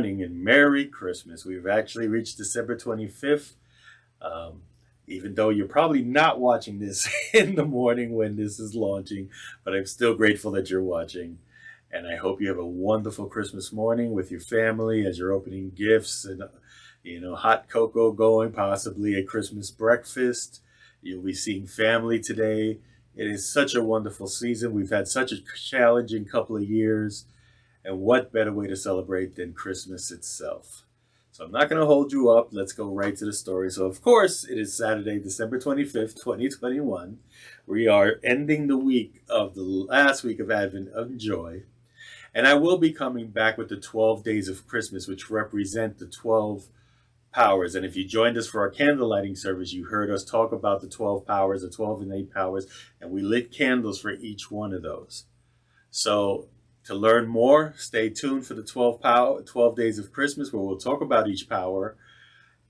morning and Merry Christmas. We've actually reached December 25th. Um, Even though you're probably not watching this in the morning when this is launching, but I'm still grateful that you're watching. And I hope you have a wonderful Christmas morning with your family as you're opening gifts and, hot cocoa going, possibly a Christmas breakfast. You'll be seeing family today. It is such a wonderful season. We've had such a challenging couple of years. And what better way to celebrate than Christmas itself? So I'm not going to hold you up. Let's go right to the story. So, of course, it is Saturday, December 25th, 2021. We are ending the week of the last week of Advent of Joy. And I will be coming back with the 12 days of Christmas, which represent the 12 powers. And if you joined us for our candle lighting service, you heard us talk about the 12 powers, the 12 innate powers, and we lit candles for each one of those. So to learn more, stay tuned for the 12 days of Christmas, where we'll talk about each power.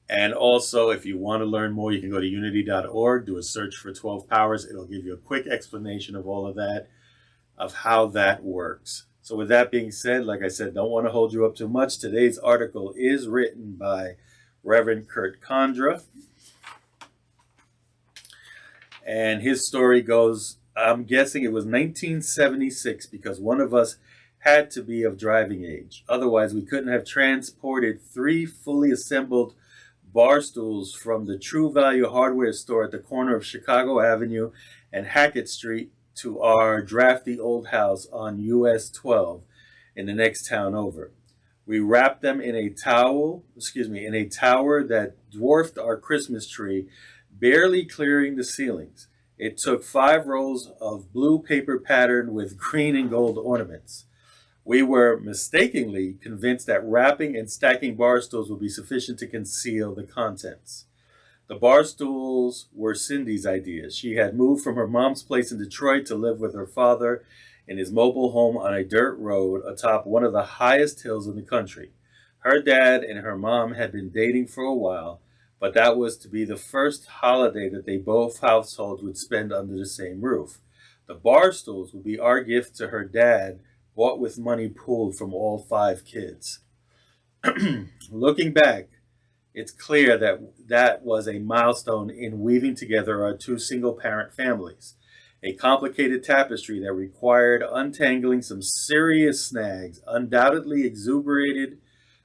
And also, if you want to learn more, you can go to unity.org, do a search for 12 powers. It'll give you a quick explanation of all of that, of how that works. So with that being said, like I said, don't want to hold you up too much. Today's article is written by Reverend Kurt Condra. And his story goes, I'm guessing it was 1976, because one of us had to be of driving age. Otherwise, we couldn't have transported 3 fully assembled bar stools from the True Value hardware store at the corner of Chicago Avenue and Hackett Street to our drafty old house on US 12 in the next town over. We wrapped them in a tower that dwarfed our Christmas tree, barely clearing the ceilings. It took 5 rolls of blue paper patterned with green and gold ornaments. We were mistakenly convinced that wrapping and stacking bar stools would be sufficient to conceal the contents. The bar stools were Cindy's ideas. She had moved from her mom's place in Detroit to live with her father in his mobile home on a dirt road atop one of the highest hills in the country. Her dad and her mom had been dating for a while, but that was to be the first holiday that they both households would spend under the same roof. The bar stools would be our gift to her dad, bought with money pooled from all 5 kids. Looking back, it's clear that was a milestone in weaving together our 2 single-parent families, a complicated tapestry that required untangling some serious snags, undoubtedly exuberated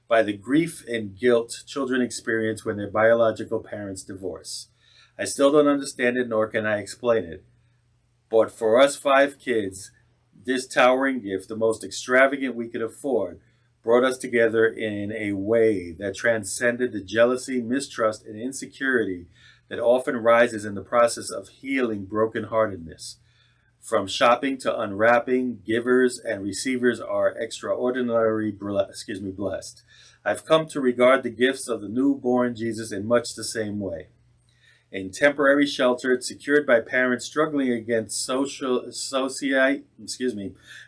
by the grief and guilt children experience when their biological parents divorce. I still don't understand it, nor can I explain it. But for us 5 kids, this towering gift, the most extravagant we could afford, brought us together in a way that transcended the jealousy, mistrust, and insecurity that often rises in the process of healing brokenheartedness. From shopping to unwrapping, givers and receivers are extraordinarily blessed. I've come to regard the gifts of the newborn Jesus in much the same way. In temporary shelter, secured by parents struggling against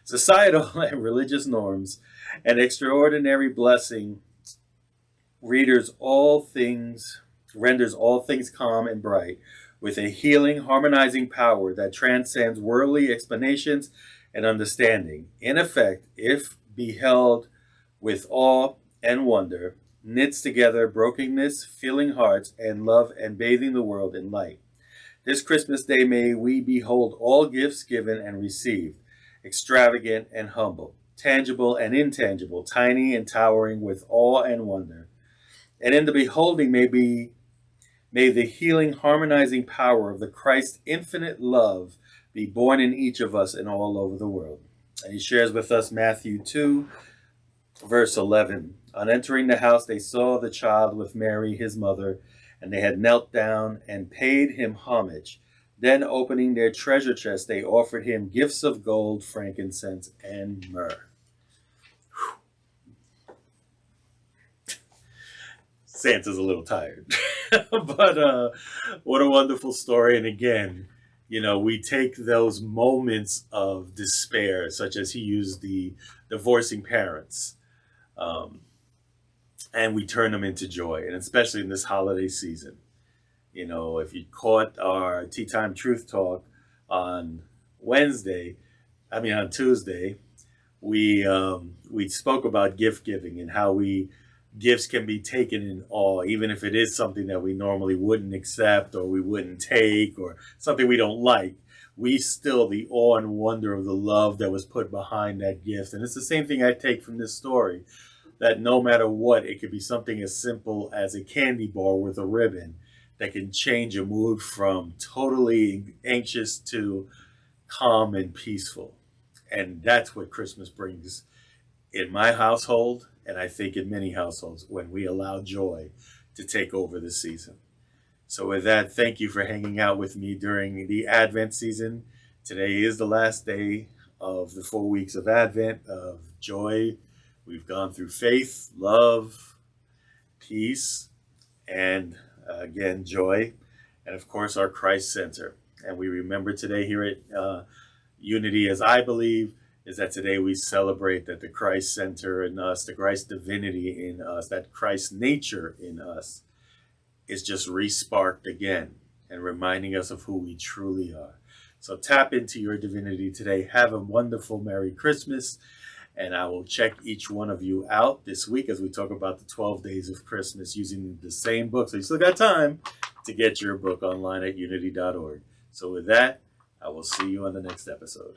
societal and religious norms, an extraordinary blessing renders all things calm and bright, with a healing, harmonizing power that transcends worldly explanations and understanding. In effect, if beheld with awe and wonder, knits together brokenness, filling hearts, and love, and bathing the world in light. This Christmas day may we behold all gifts given and received, extravagant and humble, tangible and intangible, tiny and towering, with awe and wonder. And in the beholding may the healing, harmonizing power of the Christ's infinite love be born in each of us and all over the world. And he shares with us Matthew 2, verse 11. On entering the house, they saw the child with Mary, his mother, and they had knelt down and paid him homage. Then, opening their treasure chest, they offered him gifts of gold, frankincense, and myrrh. Santa's a little tired. But what a wonderful story. And again, we take those moments of despair, such as he used the divorcing parents, and we turn them into joy, and especially in this holiday season. If you caught our Tea Time Truth Talk on Tuesday, we spoke about gift giving and how gifts can be taken in awe, even if it is something that we normally wouldn't accept or we wouldn't take or something we don't like. We still the awe and wonder of the love that was put behind that gift. And it's the same thing I take from this story, that no matter what, it could be something as simple as a candy bar with a ribbon that can change a mood from totally anxious to calm and peaceful. And that's what Christmas brings in my household, and I think in many households, when we allow joy to take over the season. So, with that, thank you for hanging out with me during the Advent season. Today is the last day of the 4 weeks of Advent, of joy. We've gone through faith, love, peace, and again, joy, and of course, our Christ Center. And we remember today here at Unity, as I believe, is that today we celebrate that the Christ Center in us, the Christ divinity in us, that Christ nature in us is just re-sparked again and reminding us of who we truly are. So tap into your divinity today. Have a wonderful Merry Christmas. And I will check each one of you out this week as we talk about the 12 days of Christmas using the same book. So you still got time to get your book online at unity.org. So with that, I will see you on the next episode.